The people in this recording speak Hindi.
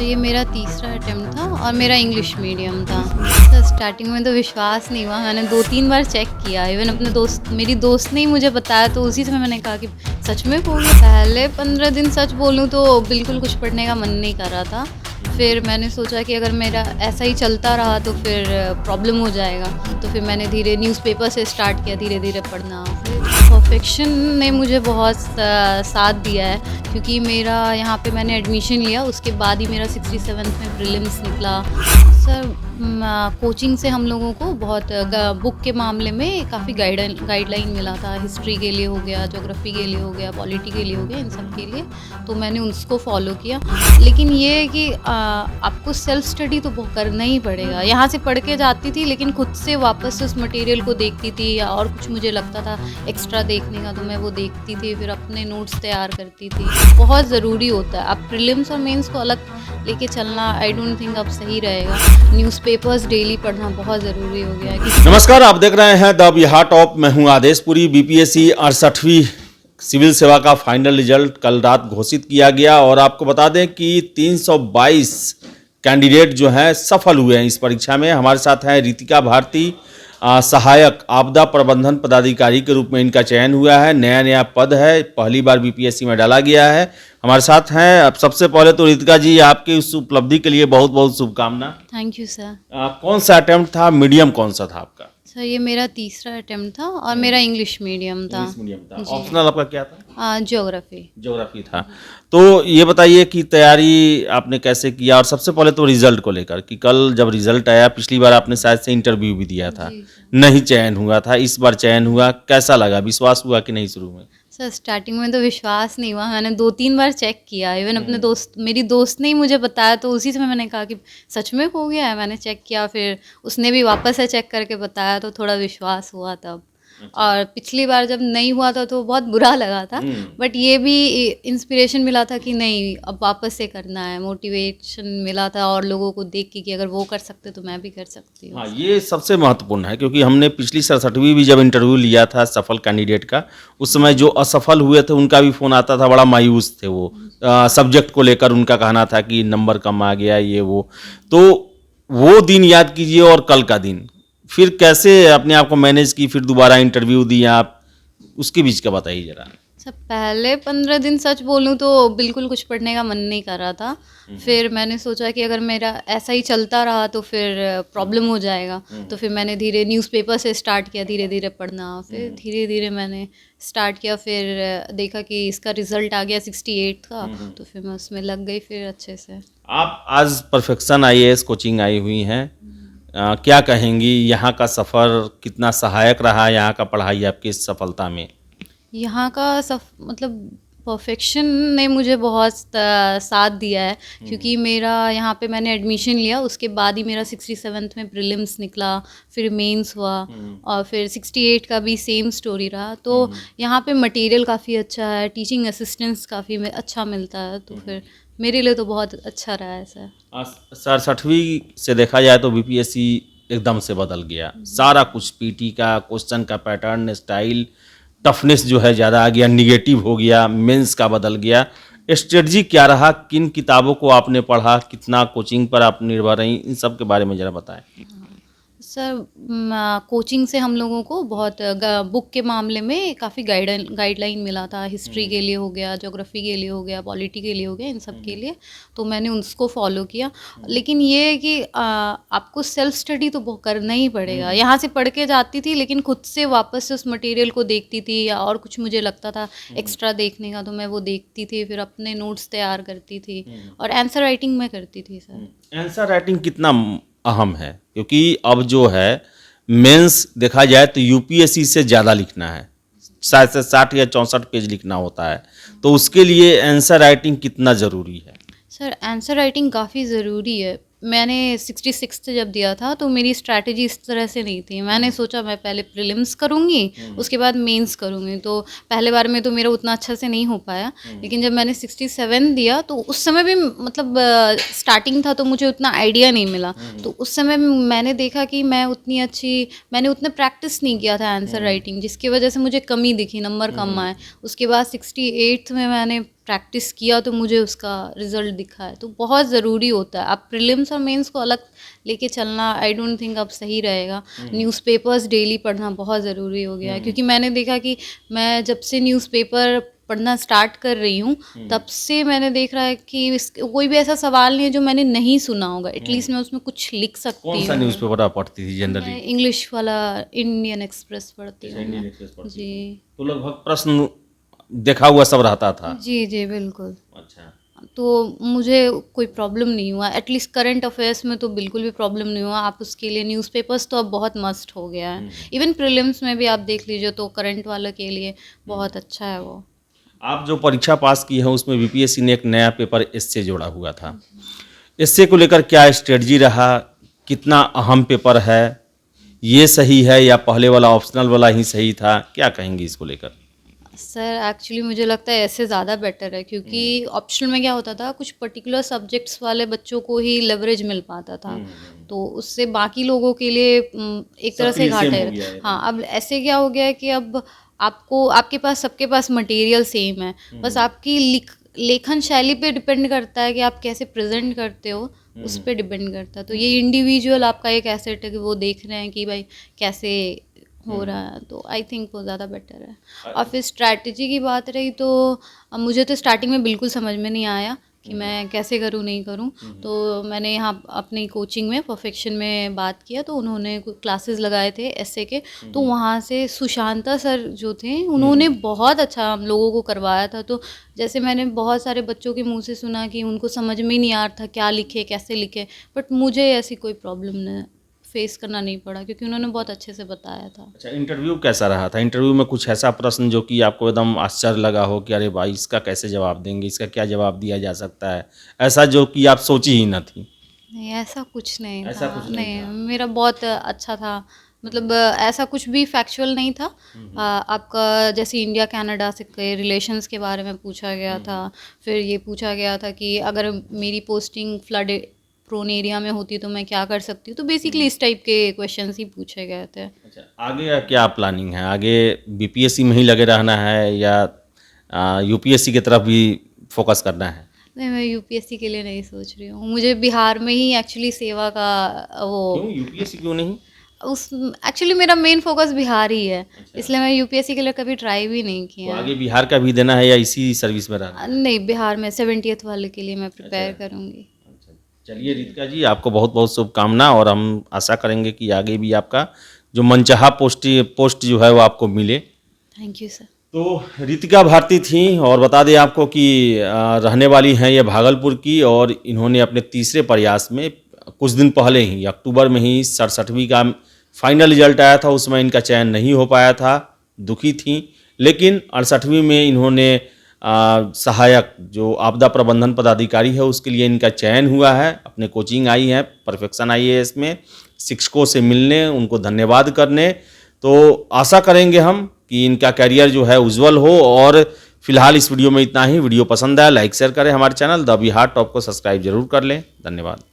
ये मेरा तीसरा अटेम्प्ट था और मेरा इंग्लिश मीडियम था। सर स्टार्टिंग में तो विश्वास नहीं हुआ, मैंने 2-3 बार चेक किया। इवन अपने मेरी दोस्त ने ही मुझे बताया, तो उसी समय मैंने कहा कि सच में हो गया। पहले 15 दिन सच बोलूँ तो बिल्कुल कुछ पढ़ने का मन नहीं कर रहा था। फिर मैंने सोचा कि अगर मेरा ऐसा ही चलता रहा तो फिर प्रॉब्लम हो जाएगा। तो फिर मैंने न्यूज़पेपर से स्टार्ट किया धीरे-धीरे पढ़ना। फिर परफेक्शन ने मुझे बहुत साथ दिया है, क्योंकि मेरा यहाँ पे मैंने एडमिशन लिया, उसके बाद ही मेरा 67th में प्रीलिम्स निकला। सर कोचिंग से हम लोगों को बहुत बुक के मामले में काफ़ी गाइडलाइन मिला था। हिस्ट्री के लिए हो गया, ज्योग्राफी के लिए हो गया, पॉलिटी के लिए हो गया, इन सब के लिए तो मैंने उसको फॉलो किया। लेकिन ये है कि आपको सेल्फ स्टडी तो करना ही पड़ेगा। यहाँ से पढ़ के जाती थी, लेकिन खुद से वापस उस मटेरियल को देखती थी, या और कुछ मुझे लगता था एक्स्ट्रा देखने का तो मैं वो देखती थी, फिर अपने नोट्स तैयार करती थी। बहुत ज़रूरी होता है। अब प्रीलिम्स और मेंस को अलग लेके चलना आई डोंट थिंक अब सही रहेगा। न्यूज़पेपर्स डेली पढ़ना बहुत ज़रूरी हो गया है। नमस्कार, आप देख रहे हैं द बिहार टॉप। मैं हूं आदेशपुरी। बीपीएससी 68वीं सिविल सेवा का फाइनल रिजल्ट कल रात घोषित किया गया और आपको बता दें कि 322 कैंडिडेट जो हैं सफल हुए हैं इस परीक्षा में। हमारे साथ हैं रितिका भारती, सहायक आपदा प्रबंधन पदाधिकारी के रूप में इनका चयन हुआ है। नया पद है, पहली बार बीपीएससी में डाला गया है। हमारे साथ हैं। अब सबसे पहले तो रितिका जी, आपकी उस उपलब्धि के लिए बहुत बहुत शुभकामना। Thank you sir. कौन सा अटेम्प्ट था, मीडियम कौन सा था आपका? सर ये मेरा तीसरा अटेम्प्ट था और मेरा इंग्लिश मीडियम था। इंग्लिश मीडियम था। ऑप्शनल आपका क्या था? ज्योग्राफी था। तो ये बताइए कि तैयारी आपने कैसे किया, और सबसे पहले तो रिजल्ट को लेकर कि कल जब रिजल्ट आया, पिछली बार आपने शायद से इंटरव्यू भी दिया था, नहीं चयन हुआ था, इस बार चयन हुआ, कैसा लगा? विश्वास हुआ कि नहीं शुरू में? सर स्टार्टिंग में तो विश्वास नहीं हुआ, मैंने 2-3 बार चेक किया। इवन अपने मेरी दोस्त ने ही मुझे बताया, तो उसी समय मैंने कहा कि सच में हो गया है। मैंने चेक किया, फिर उसने भी वापस से चेक करके बताया, तो थोड़ा विश्वास हुआ तब। और पिछली बार जब नहीं हुआ था तो बहुत बुरा लगा था, बट ये भी इंस्पिरेशन मिला था कि नहीं अब वापस से करना है। मोटिवेशन मिला था और लोगों को देख के कि अगर वो कर सकते तो मैं भी कर सकती हूँ। हाँ, ये सबसे महत्वपूर्ण है, क्योंकि हमने पिछली 67वीं भी जब इंटरव्यू लिया था सफल कैंडिडेट का, उस समय जो असफल हुए थे उनका भी फ़ोन आता था, बड़ा मायूस थे वो। सब्जेक्ट को लेकर उनका कहना था कि नंबर कम आ गया, ये वो। तो वो दिन याद कीजिए और कल का दिन, फिर कैसे अपने आप को मैनेज की, फिर दोबारा इंटरव्यू दी आप, उसके बीच का बताइए जरा। सर पहले 15 दिन सच बोलूँ तो बिल्कुल कुछ पढ़ने का मन नहीं कर रहा था। फिर मैंने सोचा कि अगर मेरा ऐसा ही चलता रहा तो फिर प्रॉब्लम हो जाएगा। तो फिर मैंने न्यूज़पेपर से स्टार्ट किया धीरे-धीरे पढ़ना। फिर धीरे-धीरे मैंने स्टार्ट किया, फिर देखा कि इसका रिज़ल्ट आ गया 68 का, तो फिर मैं उसमें लग गई फिर अच्छे से। आप आज परफेक्शन IAS कोचिंग आई हुई हैं, क्या कहेंगी? यहाँ का सफ़र कितना सहायक रहा, यहाँ का पढ़ाई आपकी इस सफलता में? यहाँ का मतलब परफेक्शन ने मुझे बहुत साथ दिया है, क्योंकि मेरा यहाँ पे मैंने एडमिशन लिया, उसके बाद ही मेरा 67th में प्रीलिम्स निकला, फिर मेंस हुआ, और फिर 68 का भी सेम स्टोरी रहा। तो यहाँ पे मटेरियल काफ़ी अच्छा है, टीचिंग असिस्टेंस काफ़ी अच्छा मिलता है, तो फिर मेरे लिए तो बहुत अच्छा रहा है सर। 67वीं से देखा जाए तो बीपीएससी एकदम से बदल गया, सारा कुछ पीटी का, क्वेश्चन का पैटर्न, स्टाइल, टफनेस जो है ज़्यादा आ गया, निगेटिव हो गया, मेंस का बदल गया। स्ट्रेटजी क्या रहा, किन किताबों को आपने पढ़ा, कितना कोचिंग पर आप निर्भर रहीं, इन सब के बारे में ज़रा बताएं। सर कोचिंग से हम लोगों को बहुत बुक के मामले में काफ़ी गाइडलाइन मिला था। हिस्ट्री के लिए हो गया, ज्योग्राफी के लिए हो गया, पॉलिटी के लिए हो गया, इन सब के लिए तो मैंने उसको फॉलो किया। लेकिन ये है कि आपको सेल्फ स्टडी तो करना ही पड़ेगा। यहाँ से पढ़ के जाती थी, लेकिन खुद से वापस से उस मटेरियल को देखती थी, या और कुछ मुझे लगता था एक्स्ट्रा देखने का तो मैं वो देखती थी, फिर अपने नोट्स तैयार करती थी, और आंसर राइटिंग में करती थी सर। आंसर राइटिंग कितना अहम है, क्योंकि अब जो है मेंस देखा जाए तो यूपीएससी से ज़्यादा लिखना है, शायद से 60 या 64 पेज लिखना होता है, तो उसके लिए आंसर राइटिंग कितना ज़रूरी है? सर आंसर राइटिंग काफ़ी ज़रूरी है। मैंने 66 जब दिया था तो मेरी स्ट्रैटेजी इस तरह से नहीं थी। मैंने सोचा मैं पहले प्रीलिम्स करूँगी, उसके बाद मेंस करूँगी। तो पहले बार में तो मेरा उतना अच्छा से नहीं हो पाया, लेकिन जब मैंने 67 दिया तो उस समय भी मतलब स्टार्टिंग था तो मुझे उतना आइडिया नहीं मिला। तो उस समय मैंने देखा कि मैंने उतना प्रैक्टिस नहीं किया था आंसर राइटिंग, जिसकी वजह से मुझे कमी दिखी, नंबर कम आए। उसके बाद 68 में मैंने प्रैक्टिस किया तो मुझे उसका रिजल्ट दिखा है। तो बहुत ज़रूरी होता है, आप प्रीलिम्स और मेंस को अलग लेके चलना आई डोंट थिंक अब सही रहेगा। न्यूज़पेपर्स डेली पढ़ना बहुत ज़रूरी हो गया है, क्योंकि मैंने देखा कि मैं जब से न्यूज़पेपर पढ़ना स्टार्ट कर रही हूँ तब से मैंने देख रहा है कि कोई भी ऐसा सवाल नहीं है जो मैंने नहीं सुना होगा, एटलीस्ट मैं उसमें कुछ लिख सकती कौन सा हूँ। न्यूज़पेपर आप पढ़ती थी जनरली? मैं इंग्लिश वाला इंडियन एक्सप्रेस पढ़ती हूँ इंडियन मैं। एक्सप्रेस पढ़ती थी। जी तो लगभग प्रश्न देखा हुआ सब रहता था। जी जी बिल्कुल। अच्छा। तो मुझे कोई प्रॉब्लम नहीं हुआ, एटलीस्ट करंट अफेयर्स में तो बिल्कुल भी प्रॉब्लम नहीं हुआ। आप उसके लिए न्यूज़पेपर्स तो अब बहुत मस्ट हो गया है, इवन प्रीलिम्स में भी आप देख लीजिए तो करंट वाले के लिए बहुत अच्छा है वो। आप जो परीक्षा पास की है उसमें बीपीएससी ने एक नया पेपर एस्से जोड़ा हुआ था। एस्से को लेकर क्या स्ट्रेटजी रहा, कितना अहम पेपर है, ये सही है या पहले वाला ऑप्शनल वाला ही सही था, क्या कहेंगी इसको लेकर? सर एक्चुअली मुझे लगता है ऐसे ज़्यादा बेटर है, क्योंकि ऑप्शनल में क्या होता था, कुछ पर्टिकुलर सब्जेक्ट्स वाले बच्चों को ही लेवरेज मिल पाता था, तो उससे बाकी लोगों के लिए एक तरह सबके से लिए सेम घाटा हो गया है। है। हाँ, अब ऐसे क्या हो गया है कि अब आपको आपके पास सबके पास मटेरियल सेम है, बस आपकी लेखन शैली पे डिपेंड करता है कि आप कैसे प्रेजेंट करते हो, उस पे डिपेंड करता है। तो ये इंडिविजुअल आपका एक एसेट है कि वो देख रहे हैं कि भाई कैसे हो रहा है, तो आई थिंक वो ज़्यादा बेटर है। और फिर स्ट्रैटेजी की बात रही तो अब मुझे तो स्टार्टिंग में बिल्कुल समझ में नहीं आया कि मैं कैसे करूँ नहीं करूँ, तो मैंने यहाँ अपनी कोचिंग में परफेक्शन में बात किया, तो उन्होंने क्लासेस लगाए थे एस्से के, तो वहाँ से सुशांता सर जो थे उन्होंने बहुत अच्छा हम लोगों को करवाया था। तो जैसे मैंने बहुत सारे बच्चों के मुंह से सुना कि उनको समझ में नहीं आ रहा था क्या लिखे कैसे लिखे, बट मुझे ऐसी कोई प्रॉब्लम नहीं फेस करना नहीं पड़ा, क्योंकि उन्होंने बहुत अच्छे से बताया था। अच्छा, इंटरव्यू कैसा रहा था? इंटरव्यू में कुछ ऐसा प्रश्न जो कि आपको एकदम आश्चर्य लगा हो कि अरे भाई इसका कैसे जवाब देंगे, इसका क्या जवाब दिया जा सकता है, ऐसा जो कि आप सोची ही न थी? नहीं, ऐसा कुछ नहीं ऐसा था। कुछ नहीं था। मेरा बहुत अच्छा था, मतलब ऐसा कुछ भी फैक्चुअल नहीं था। आपका जैसे इंडिया कनाडा से के रिलेशंस के बारे में पूछा गया था, फिर ये पूछा गया था कि अगर मेरी पोस्टिंग फ्लड प्रोन एरिया में होती तो मैं क्या कर सकती हूँ, तो बेसिकली इस टाइप के क्वेश्चंस ही पूछे गए थे। अच्छा, आगे का क्या प्लानिंग है? आगे बीपीएससी में ही लगे रहना है या यूपीएससी की तरफ भी फोकस करना है? नहीं, मैं यूपीएससी के लिए नहीं सोच रही हूँ, मुझे बिहार में ही एक्चुअली सेवा का वो क्यों यूपीएससी क्यों नहीं? उस एक्चुअली मेरा मेन फोकस बिहार ही है, इसलिए मैं यूपीएससी के लिए कभी ट्राई भी नहीं तो किया। आगे बिहार का भी देना है या इसी सर्विस में रहना है? नहीं, बिहार में 70th वाले के लिए मैं प्रिपेयर करूँगी। अच्छा, चलिए रितिका जी, आपको बहुत बहुत शुभकामना और हम आशा करेंगे कि आगे भी आपका जो मनचाहा पोस्ट जो है वो आपको मिले। Thank you sir. तो रितिका भारती थी और बता दें आपको कि रहने वाली हैं ये भागलपुर की, और इन्होंने अपने तीसरे प्रयास में कुछ दिन पहले ही अक्टूबर में ही 67वीं का फाइनल रिजल्ट आया था, उसमें इनका चयन नहीं हो पाया था, दुखी थी, लेकिन 68वीं में इन्होंने सहायक जो आपदा प्रबंधन पदाधिकारी है उसके लिए इनका चयन हुआ है। अपने कोचिंग आई है परफेक्शन IAS में, शिक्षकों से मिलने, उनको धन्यवाद करने। तो आशा करेंगे हम कि इनका करियर जो है उज्जवल हो। और फिलहाल इस वीडियो में इतना ही। वीडियो पसंद आया लाइक शेयर करें, हमारे चैनल द बिहार टॉप को सब्सक्राइब जरूर कर लें। धन्यवाद।